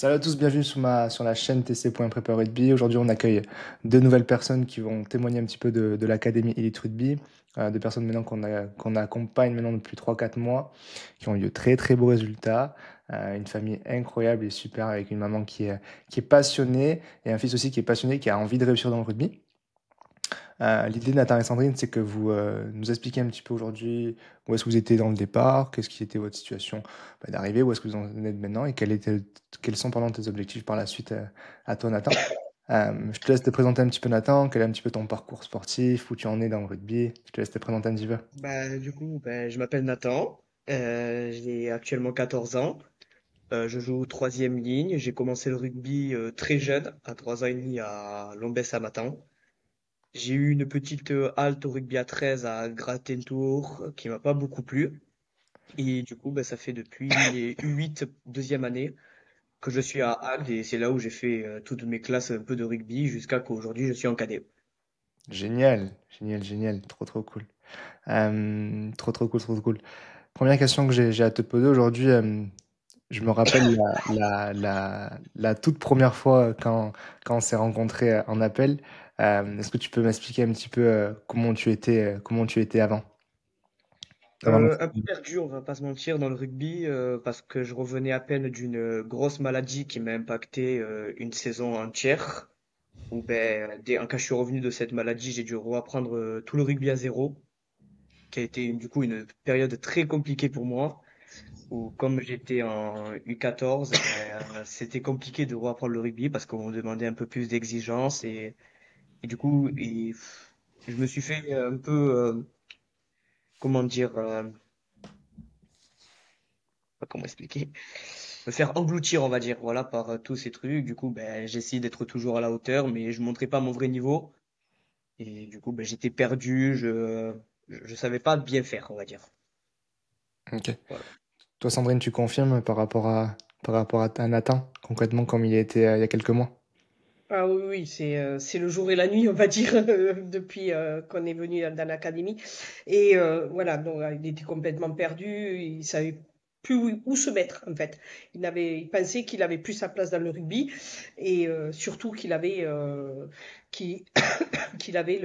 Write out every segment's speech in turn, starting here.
Salut à tous, bienvenue sur la chaîne TC.Prepare Rugby. Aujourd'hui, on accueille deux nouvelles personnes qui vont témoigner un petit peu de l'Académie Elite Rugby. Deux personnes maintenant qu'on accompagne maintenant depuis 3 4 mois, qui ont eu de très très beaux résultats. Une famille incroyable et super avec une maman qui est passionnée et un fils aussi qui est passionné, qui a envie de réussir dans le rugby. L'idée, Nathan et Sandrine, c'est que vous nous expliquiez un petit peu aujourd'hui où est-ce que vous étiez dans le départ, qu'est-ce qui était votre situation d'arrivée, où est-ce que vous en êtes maintenant et quels sont pendant tes objectifs par la suite à toi, Nathan. Je te laisse te présenter un petit peu, Nathan, quel est un petit peu ton parcours sportif, où tu en es dans le rugby. Je te laisse te présenter un petit peu. Je m'appelle Nathan, j'ai actuellement 14 ans, je joue troisième ligne, j'ai commencé le rugby très jeune, à 3 ans et demi à Lombès-Samatan. J'ai eu une petite halte au rugby à 13 à Grattentour qui m'a pas beaucoup plu. Et du coup, ça fait depuis les U8 deuxième année que je suis à Agde et c'est là où j'ai fait toutes mes classes un peu de rugby jusqu'à qu'aujourd'hui je suis en cadet. Génial, génial, génial, trop trop cool. Trop trop cool, trop trop cool. Première question que j'ai à te poser aujourd'hui. Je me rappelle la toute première fois quand on s'est rencontrés en appel. Est-ce que tu peux m'expliquer un petit peu comment tu étais avant? Avant Un peu perdu, on va pas se mentir, dans le rugby, parce que je revenais à peine d'une grosse maladie qui m'a impacté une saison entière. Où quand je suis revenu de cette maladie, j'ai dû reapprendre tout le rugby à zéro, qui a été du coup une période très compliquée pour moi. Où comme j'étais en U14, c'était compliqué de reapprendre le rugby parce qu'on me demandait un peu plus d'exigence et je me suis fait un peu, comment dire, comment expliquer? Me faire engloutir, on va dire, voilà, par tous ces trucs. Du coup, j'essaie d'être toujours à la hauteur, mais je montrais pas mon vrai niveau. Et du coup, j'étais perdu, je savais pas bien faire, on va dire. Ok. Voilà. Toi, Sandrine, tu confirmes par rapport à Nathan, concrètement, comme il a été il y a quelques mois? Ah oui, oui, c'est le jour et la nuit, on va dire, depuis qu'on est venu dans l'académie. Et voilà, donc il était complètement perdu, il savait plus où se mettre, en fait. Il pensait qu'il avait plus sa place dans le rugby et surtout qu'il qu'il avait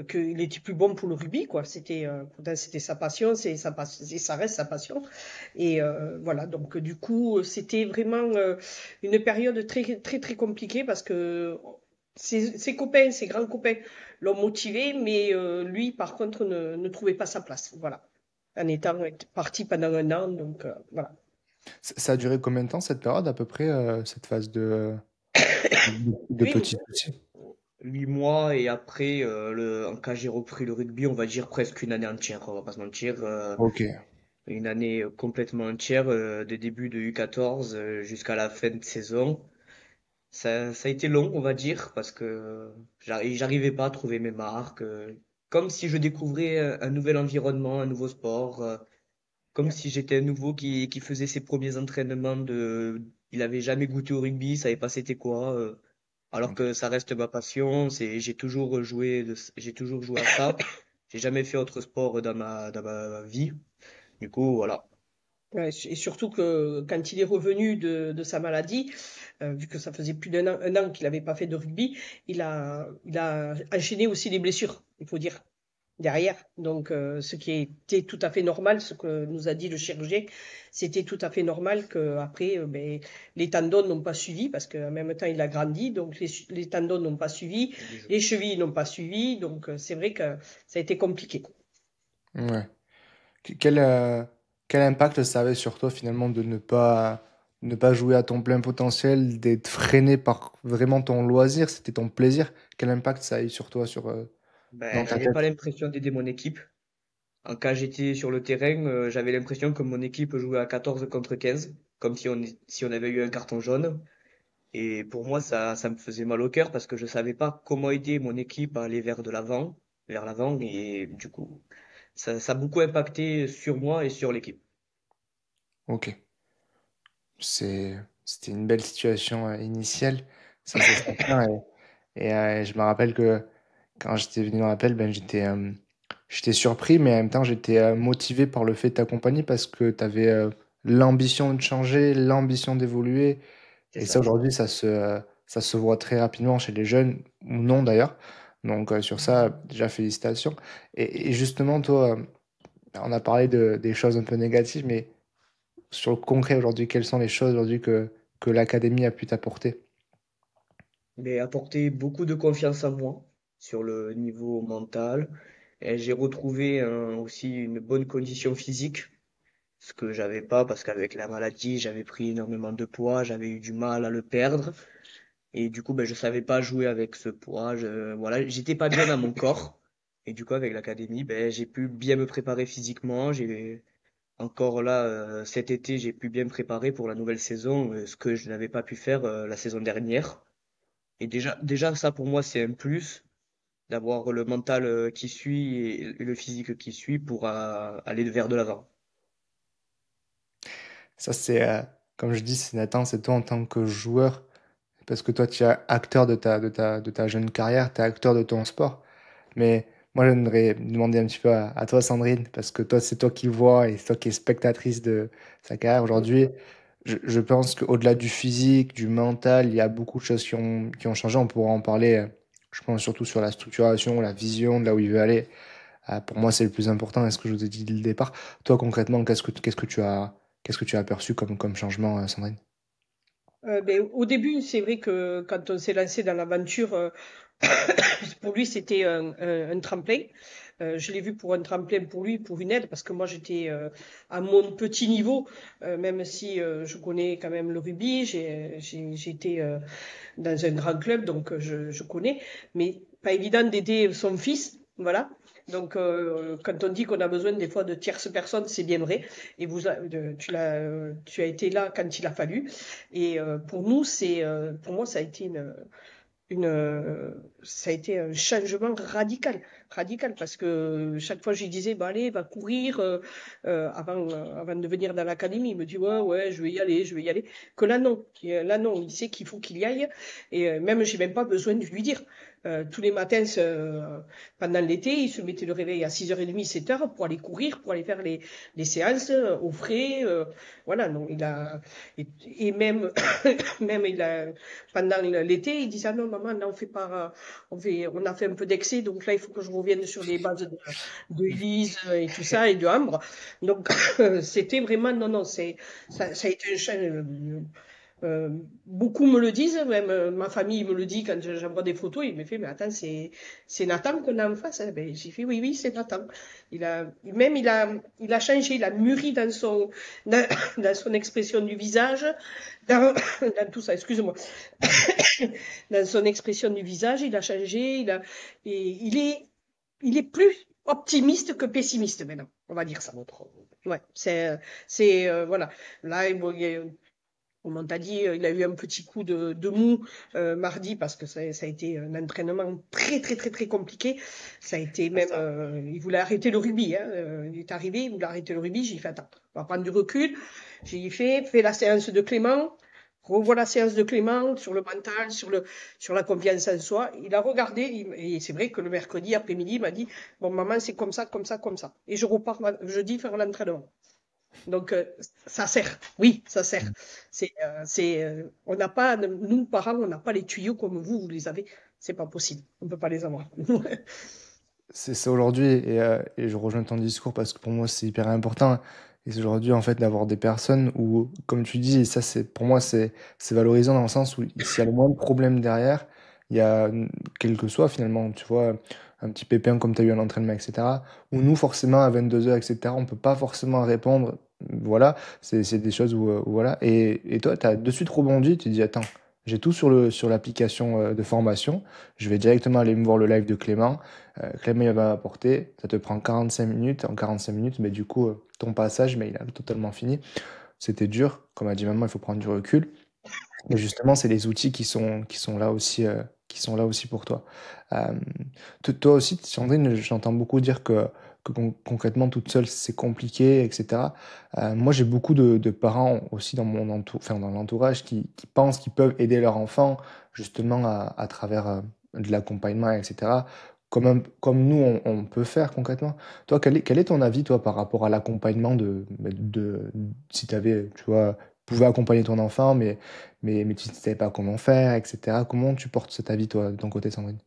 qu'il était plus bon pour le rugby, quoi. Pourtant, c'était sa passion, ça reste sa passion. Et voilà, donc du coup, c'était vraiment une période très, très, très compliquée parce que ses copains, ses grands copains l'ont motivé, mais lui, par contre, ne trouvait pas sa place. Voilà. En étant parti pendant un an, donc voilà. Ça a duré combien de temps cette période à peu près, cette phase de Oui, petit souci? 8 mois et après, quand j'ai repris le rugby, on va dire presque une année entière, on va pas se mentir. Ok. Une année complètement entière, de début de U14 jusqu'à la fin de saison. Ça a été long, on va dire, parce que j'arrivais pas à trouver mes marques. Comme si je découvrais un nouvel environnement, un nouveau sport. Comme si j'étais un nouveau qui faisait ses premiers entraînements il avait jamais goûté au rugby, il savait pas c'était quoi. Alors Ok. que ça reste ma passion, j'ai toujours joué à ça. J'ai jamais fait autre sport dans ma vie. Du coup, voilà. Ouais, et surtout que quand il est revenu de sa maladie, vu que ça faisait plus un an qu'il n'avait pas fait de rugby, il a enchaîné aussi les blessures, il faut dire, derrière. Donc, ce qui était tout à fait normal, ce que nous a dit le chirurgien, c'était tout à fait normal que après, les tendons n'ont pas suivi parce qu'en même temps il a grandi, donc les tendons n'ont pas suivi, les chevilles n'ont pas suivi, donc c'est vrai que ça a été compliqué. Ouais. Quel impact ça avait sur toi finalement de ne pas jouer à ton plein potentiel, d'être freiné par vraiment ton loisir, c'était ton plaisir? Quel impact ça a eu sur toi, dans ta J'avais tête? pas l'impression d'aider mon équipe. Quand j'étais sur le terrain, j'avais l'impression que mon équipe jouait à 14 contre 15, comme si on avait eu un carton jaune. Et pour moi, ça me faisait mal au cœur parce que je savais pas comment aider mon équipe à aller vers l'avant. Et du coup, ça a beaucoup impacté sur moi et sur l'équipe. Ok. C'était une belle situation initiale, ça c'est certain. Et je me rappelle que quand j'étais venu dans l'appel, j'étais surpris, mais en même temps j'étais motivé par le fait de t'accompagner parce que tu avais l'ambition de changer, l'ambition d'évoluer. c'est Et ça, ça. aujourd'hui, ça se voit très rapidement chez les jeunes, ou non d'ailleurs. Donc, sur ça, déjà, félicitations. Et justement, toi, on a parlé des choses un peu négatives, mais sur le concret aujourd'hui, quelles sont les choses aujourd'hui que l'académie a pu t'apporter? Mais apporté beaucoup de confiance en moi sur le niveau mental. Et j'ai retrouvé aussi une bonne condition physique, ce que j'avais pas parce qu'avec la maladie, j'avais pris énormément de poids, j'avais eu du mal à le perdre. Et du coup, ben, je savais pas jouer avec ce poids. Voilà, j'étais pas bien dans mon corps. Et du coup, avec l'académie, ben, j'ai pu bien me préparer physiquement. J'ai encore là, cet été, j'ai pu bien me préparer pour la nouvelle saison, ce que je n'avais pas pu faire la saison dernière. Et déjà, ça pour moi, c'est un plus d'avoir le mental qui suit et le physique qui suit pour aller vers de l'avant. Ça, c'est, comme je dis, c'est Nathan, c'est toi en tant que joueur, parce que toi, tu es acteur de ta jeune carrière, tu es acteur de ton sport. Mais moi, j'aimerais demander un petit peu à toi, Sandrine, parce que toi, c'est toi qui vois et c'est toi qui es spectatrice de sa carrière aujourd'hui. Je pense qu'au-delà du physique, du mental, il y a beaucoup de choses qui ont changé. On pourra en parler, je pense surtout sur la structuration, la vision, de là où il veut aller. Pour moi, c'est le plus important, est ce que je vous ai dit dès le départ. Toi, concrètement, qu'est-ce que tu as aperçu comme changement, Sandrine? Ben, au début, c'est vrai que quand on s'est lancé dans l'aventure, pour lui, c'était un tremplin. Je l'ai vu pour un tremplin pour lui, pour une aide, parce que moi, j'étais à mon petit niveau, même si je connais quand même le rugby, j'ai été dans un grand club, donc je connais, mais pas évident d'aider son fils, voilà. Donc, quand on dit qu'on a besoin des fois de tierces personnes, c'est bien vrai. Et tu as été là quand il a fallu. Et pour nous, pour moi, ça a été un changement radical, radical, parce que chaque fois je lui disais, bah allez, va courir avant de venir dans l'académie. Il me dit, ouais, ouais, je vais y aller, je vais y aller. Que là non, il sait qu'il faut qu'il y aille, et même j'ai même pas besoin de lui dire. Tous les matins, pendant l'été, il se mettait le réveil à 6h30, 7h pour aller courir, pour aller faire les séances au frais. Voilà, non, et même, même pendant l'été, il disait, ah non, maman, là, on fait pas, on a fait un peu d'excès, donc là, il faut que je revienne sur les bases de Lise et tout ça, et de Ambre. Donc, c'était vraiment, non, non, ça a été un euh, beaucoup me le disent, même ma famille me le dit quand j'envoie des photos, il me fait, mais attends, c'est Nathan qu'on a en face, hein. Ben, j'ai fait, oui, oui, c'est Nathan. Il a changé, il a mûri dans son expression du visage, dans tout ça, excuse-moi, dans son expression du visage, il a changé, et il est plus optimiste que pessimiste maintenant, on va dire ça. Ouais, voilà. Là, bon, on t'a dit, il a eu un petit coup de mou mardi parce que ça a été un entraînement très très très très compliqué. Ça a été même, il voulait arrêter le rugby. Hein. Il est arrivé, il voulait arrêter le rugby. J'ai fait attends, on va prendre du recul. J'ai fait la séance de Clément. Revois la séance de Clément sur le mental, sur la confiance en soi. Il a regardé et c'est vrai que le mercredi après-midi, il m'a dit bon maman c'est comme ça, comme ça, comme ça. Et je repars jeudi faire l'entraînement. Donc, ça sert. Oui, ça sert. On n'a pas, nous, parents, on n'a pas les tuyaux comme vous les avez. C'est pas possible. On ne peut pas les avoir. C'est ça aujourd'hui, et je rejoins ton discours parce que pour moi c'est hyper important. Et c'est aujourd'hui en fait d'avoir des personnes où, comme tu dis, et ça c'est pour moi c'est valorisant dans le sens où s'il y a le moins de problèmes derrière, il y a quel que soit finalement, tu vois, un petit pépin comme tu as eu à l'entraînement, etc. Où nous forcément à 22 heures, etc. On peut pas forcément répondre. Voilà, c'est des choses où voilà. Et toi, tu as de suite rebondi, tu dis attends, j'ai tout sur l'application de formation. Je vais directement aller me voir le live de Clément. Clément il va apporter, ça te prend 45 minutes. En 45 minutes, mais du coup, ton passage, mais il a totalement fini. C'était dur. Comme a dit maman, il faut prendre du recul. Mais justement, c'est les outils qui sont là aussi pour toi. Euh, Toi aussi, Sandrine, j'entends beaucoup dire que concrètement, toute seule, c'est compliqué, etc. Moi, j'ai beaucoup de parents aussi dans enfin, dans l'entourage qui pensent qu'ils peuvent aider leur enfant justement à travers de l'accompagnement, etc. Comme nous, on peut faire concrètement. Toi, quel est ton avis, toi, par rapport à l'accompagnement si tu avais, tu vois, pouvais accompagner ton enfant, mais tu ne savais pas comment faire, etc. Comment tu portes cet avis, toi, de ton côté, Sandrine?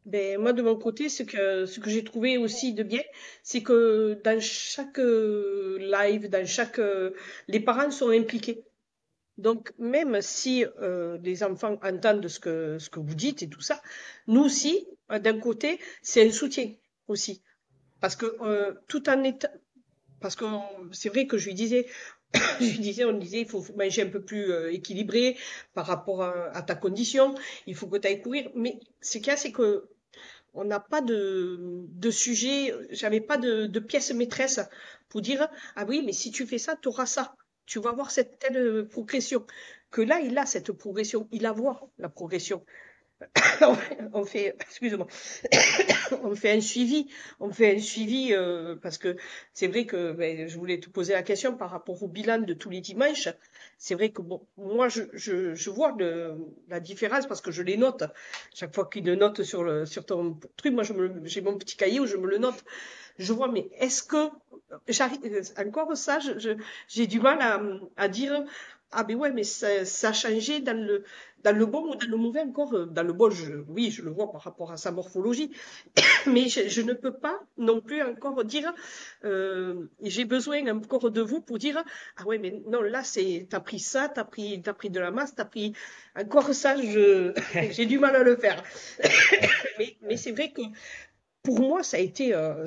Ben, moi, de mon côté, ce que j'ai trouvé aussi de bien, c'est que dans chaque live, les parents sont impliqués. Donc, même si les enfants entendent ce que vous dites et tout ça, nous aussi, d'un côté, c'est un soutien aussi. Parce que tout en étant, parce que c'est vrai que je lui disais, on lui disait, il faut manger un peu plus équilibré par rapport à ta condition, il faut que tu ailles courir. Mais ce qu'il y a, c'est que on n'a pas de sujet, j'avais pas de pièce maîtresse pour dire, ah oui, mais si tu fais ça, tu auras ça. Tu vas avoir cette telle progression. Que là, il a cette progression, il la voit, la progression. On fait, excuse-moi, on fait un suivi, parce que c'est vrai que ben, je voulais te poser la question par rapport au bilan de tous les dimanches. C'est vrai que bon, moi je vois la différence parce que je les note. Chaque fois qu'il le note sur ton truc, moi j'ai mon petit cahier où je me le note. Je vois, mais est-ce que j'arrive encore ça, j'ai du mal à dire ah ben ouais, mais ça a changé dans le bon ou dans le mauvais encore. Dans le bon, oui, je le vois par rapport à sa morphologie, mais je ne peux pas non plus encore dire, j'ai besoin encore de vous pour dire, ah ouais, mais non, là, t'as pris ça, t'as pris de la masse, t'as pris encore ça, j'ai du mal à le faire. Mais c'est vrai que pour moi, ça a été un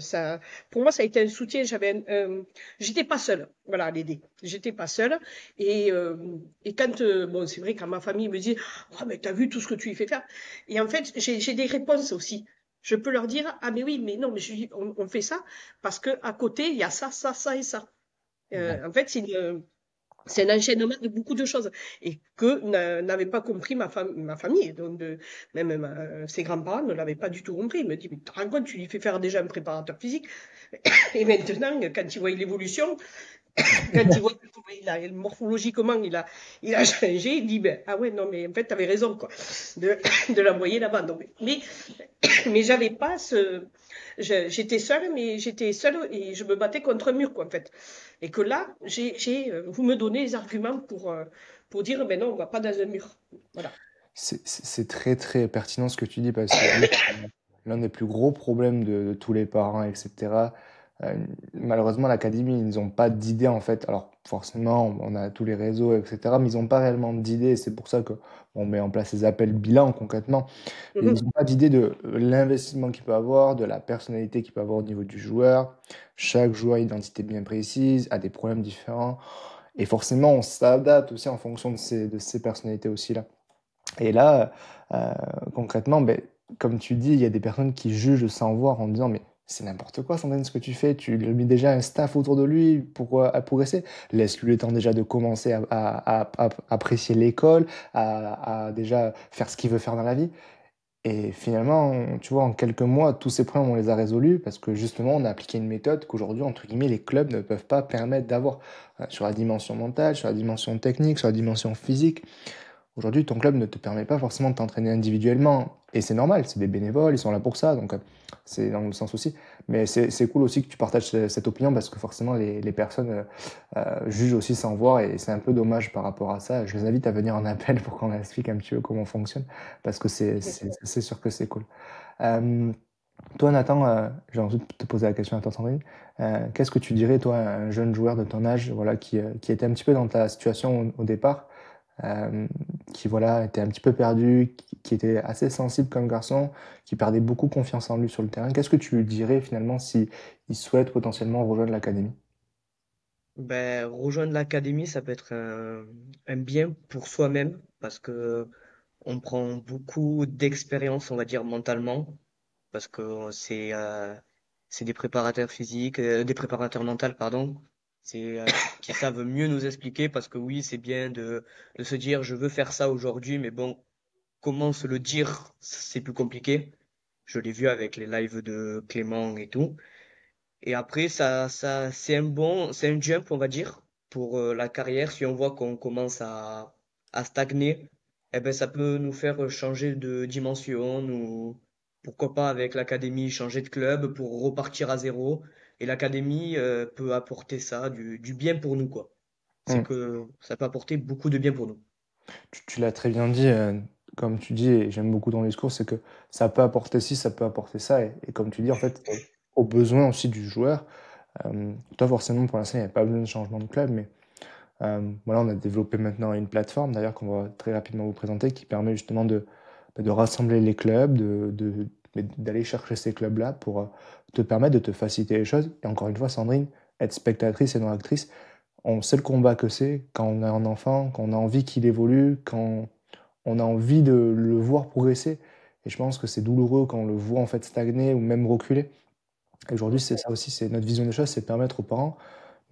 soutien. J'étais pas seule, voilà, à l'aider. J'étais pas seule. Et quand, bon, c'est vrai quand ma famille me dit, oh, mais t'as vu tout ce que tu lui fais faire. Et en fait, j'ai des réponses aussi. Je peux leur dire, ah, mais oui, mais non, mais on fait ça parce que à côté, il y a ça, ça, ça et ça. En fait, c'est un enchaînement de beaucoup de choses et que n'avait pas compris ma famille. Donc, même ses grands-parents ne l'avaient pas du tout compris. Il me dit, mais tu te rends compte, tu lui fais faire déjà un préparateur physique. Et maintenant, quand il voit l'évolution, quand il voit comment morphologiquement il a changé, il dit, ben, ah ouais, non, mais en fait, tu avais raison, quoi, de l'envoyer là-bas. Donc, mais j'avais pas j'étais seule, mais j'étais seule et je me battais contre un mur, quoi, en fait. Et que là, vous me donnez les arguments pour dire, ben non, on va pas dans un mur. Voilà. C'est très très pertinent ce que tu dis parce que l'un des plus gros problèmes de tous les parents, etc. euh, Malheureusement, l'académie, ils n'ont pas d'idée en fait. Alors forcément, on a tous les réseaux, etc. Mais ils n'ont pas réellement d'idée. Et c'est pour ça que on met en place ces appels bilan concrètement. Et ils Mhm. n'ont pas d'idée de l'investissement qu'il peut avoir, de la personnalité qu'il peut avoir au niveau du joueur. Chaque joueur a une identité bien précise, a des problèmes différents. Et forcément, on s'adapte aussi en fonction de ces personnalités aussi là. Et là, euh, concrètement, ben, comme tu dis, il y a des personnes qui jugent sans voir en disant, mais c'est n'importe quoi, Sandrine, ce que tu fais. Tu lui as mis déjà un staff autour de lui pour progresser. Laisse-lui le temps déjà de commencer à apprécier l'école, à déjà faire ce qu'il veut faire dans la vie. Et finalement, tu vois, en quelques mois, tous ces problèmes, on les a résolus parce que justement, on a appliqué une méthode qu'aujourd'hui, entre guillemets, les clubs ne peuvent pas permettre d'avoir sur la dimension mentale, sur la dimension technique, sur la dimension physique. Aujourd'hui, ton club ne te permet pas forcément de t'entraîner individuellement. Et c'est normal, c'est des bénévoles, ils sont là pour ça, donc c'est dans le sens aussi. Mais c'est cool aussi que tu partages cette opinion parce que forcément, les personnes jugent aussi sans voir et c'est un peu dommage par rapport à ça. Je les invite à venir en appel pour qu'on explique un petit peu comment on fonctionne parce que c'est sûr que c'est cool. Euh, Toi, Nathan, j'ai envie de te poser la question à toi, Sandrine. Qu'est-ce que tu dirais, toi, à un jeune joueur de ton âge, voilà, qui était un petit peu dans ta situation au départ? euh, qui voilà, était un petit peu perdu, qui était assez sensible comme garçon, qui perdait beaucoup confiance en lui sur le terrain. Qu'est-ce que tu lui dirais finalement si il souhaite potentiellement rejoindre l'académie? Ben, rejoindre l'académie, ça peut être un bien pour soi-même parce que on prend beaucoup d'expérience, on va dire, mentalement, parce que c'est des préparateurs physiques, des préparateurs mentaux, pardon, qui savent mieux nous expliquer parce que oui, c'est bien de se dire je veux faire ça aujourd'hui, mais bon, comment se le dire, c'est plus compliqué. Je l'ai vu avec les lives de Clément et tout. Et après, c'est un jump, on va dire, pour la carrière. Si on voit qu'on commence à stagner, eh ben, ça peut nous faire changer de dimension, ou pourquoi pas avec l'académie changer de club pour repartir à zéro. Et l'académie peut apporter ça, du bien pour nous, quoi. c'est que ça peut apporter beaucoup de bien pour nous. Tu l'as très bien dit, comme tu dis, et j'aime beaucoup dans le discours, c'est que ça peut apporter ci, ça peut apporter ça. Et comme tu dis, en fait, aux besoins aussi du joueur. Toi, forcément, pour l'instant, il n'y a pas besoin de changement de club, mais voilà, on a développé maintenant une plateforme, d'ailleurs, qu'on va très rapidement vous présenter, qui permet justement de rassembler les clubs, d'aller chercher ces clubs-là pour te permettre de te faciliter les choses. Et encore une fois, Sandrine, être spectatrice et non actrice, on sait le combat que c'est quand on a un enfant, quand on a envie qu'il évolue, quand on a envie de le voir progresser. Et je pense que c'est douloureux quand on le voit en fait stagner ou même reculer. Et aujourd'hui, c'est ça aussi, c'est notre vision des choses, c'est permettre aux parents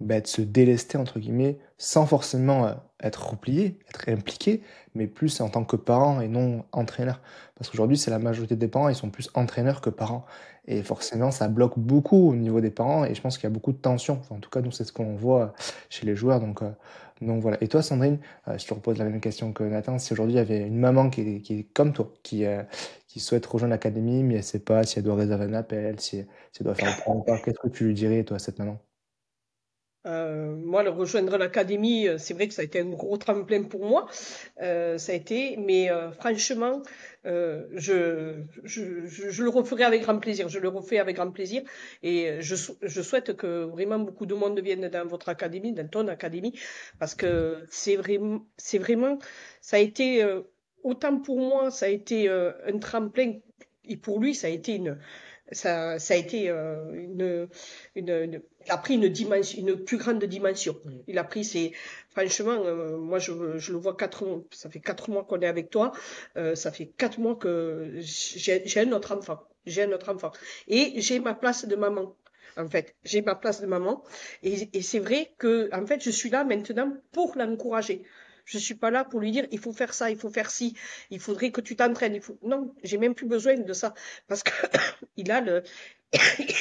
de se délester, entre guillemets, sans forcément être replié, être impliqué, mais plus en tant que parent et non entraîneur. Parce qu'aujourd'hui, c'est la majorité des parents, ils sont plus entraîneurs que parents. Et forcément, ça bloque beaucoup au niveau des parents, et je pense qu'il y a beaucoup de tensions. Enfin, en tout cas, nous, c'est ce qu'on voit chez les joueurs. Donc voilà. Et toi, Sandrine, je te repose la même question que Nathan. Si aujourd'hui, il y avait une maman qui est comme toi, qui souhaite rejoindre l'académie, mais elle ne sait pas si elle doit réserver un appel, si elle doit faire le point ou pas, qu'est-ce que tu lui dirais, toi, à cette maman? Moi, le rejoindre l'académie, c'est vrai que ça a été un gros tremplin pour moi. Ça a été, mais franchement, je le referai avec grand plaisir. Je le refais avec grand plaisir. Et je souhaite que vraiment beaucoup de monde vienne dans votre académie, dans ton académie, parce que c'est vraiment, ça a été, autant pour moi, ça a été un tremplin, et pour lui, ça a été il a pris une dimension, une plus grande dimension. Il a pris franchement, moi je le vois ça fait 4 mois qu'on est avec toi, ça fait 4 mois que j'ai un autre enfant, j'ai un autre enfant, et j'ai ma place de maman. En fait, j'ai ma place de maman, et c'est vrai que en fait je suis là maintenant pour l'encourager. Je suis pas là pour lui dire il faut faire ça, il faut faire ci, il faudrait que tu t'entraînes. Non, j'ai même plus besoin de ça parce que il a le,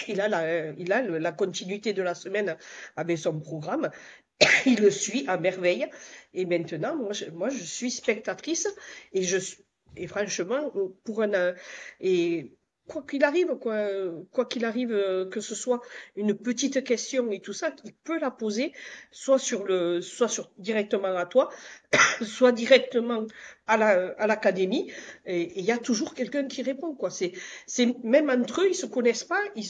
il a la continuité de la semaine avec son programme. Il le suit à merveille. Et maintenant, moi, je suis spectatrice et et franchement, et quoi qu'il arrive, que ce soit une petite question et tout ça, il peut la poser directement à toi, soit directement à l'académie, et il y a toujours quelqu'un qui répond, quoi. Même entre eux, ils se connaissent pas, ils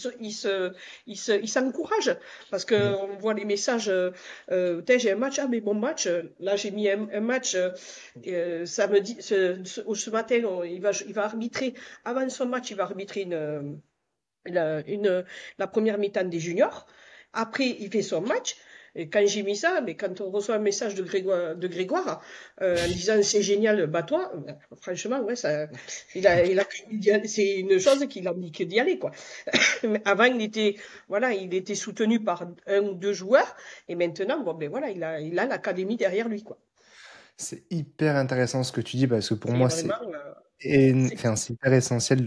s'encouragent parce que on voit les messages. J'ai un match, ah mais bon match. Là, j'ai mis un match samedi, ce matin, il va arbitrer avant son match, il va arbitrer la première mi-temps des juniors. Après, il fait son match. Et quand j'ai mis ça, mais quand on reçoit un message de Grégoire en disant c'est génial, bats-toi, franchement, ouais, c'est une chose qu'il a mis que d'y aller, quoi. Mais avant, voilà, il était soutenu par un ou deux joueurs, et maintenant, bon, ben voilà, il a l'académie derrière lui, quoi. C'est hyper intéressant ce que tu dis parce que pour C'est moi, vraiment, enfin, c'est hyper essentiel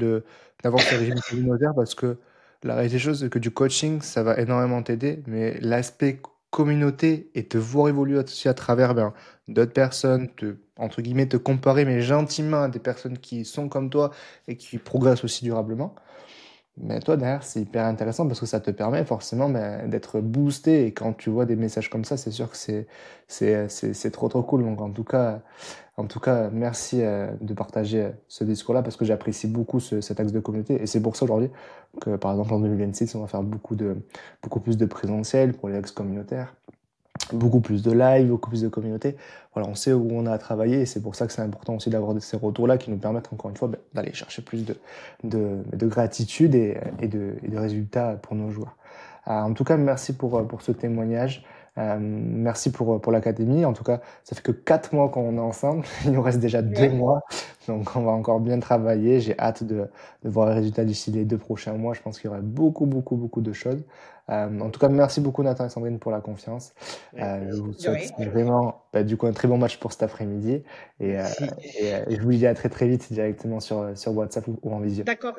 d'avoir ce régime communautaire parce que la réalité des choses, c'est que du coaching, ça va énormément t'aider, mais l'aspect communauté et te voir évoluer aussi à travers d'autres personnes, entre guillemets, te comparer, mais gentiment à des personnes qui sont comme toi et qui progressent aussi durablement. Mais toi, derrière, c'est hyper intéressant parce que ça te permet forcément d'être boosté. Et quand tu vois des messages comme ça, c'est sûr que c'est trop, trop cool. Donc, en tout cas, merci de partager ce discours-là parce que j'apprécie beaucoup cet axe de communauté. Et c'est pour ça aujourd'hui que, par exemple, en 2026, on va faire beaucoup plus de présentiel pour les axes communautaires, beaucoup plus de live, beaucoup plus de communauté. Voilà, on sait où on a à travailler et c'est pour ça que c'est important aussi d'avoir ces retours-là qui nous permettent encore une fois d'aller chercher plus de gratitude et de résultats pour nos joueurs. En tout cas, merci pour ce témoignage. Merci pour l'académie. En tout cas, ça fait que 4 mois qu'on est ensemble. Il nous reste déjà deux ouais. mois. Donc, on va encore bien travailler. J'ai hâte de voir les résultats d'ici les 2 prochains mois. Je pense qu'il y aura beaucoup, beaucoup, beaucoup de choses. En tout cas, merci beaucoup Nathan et Sandrine pour la confiance. Ouais, Je vous De souhaite rien. vraiment du coup un très bon match pour cet après-midi et merci. je vous dis à très très vite directement sur WhatsApp ou en visio. D'accord.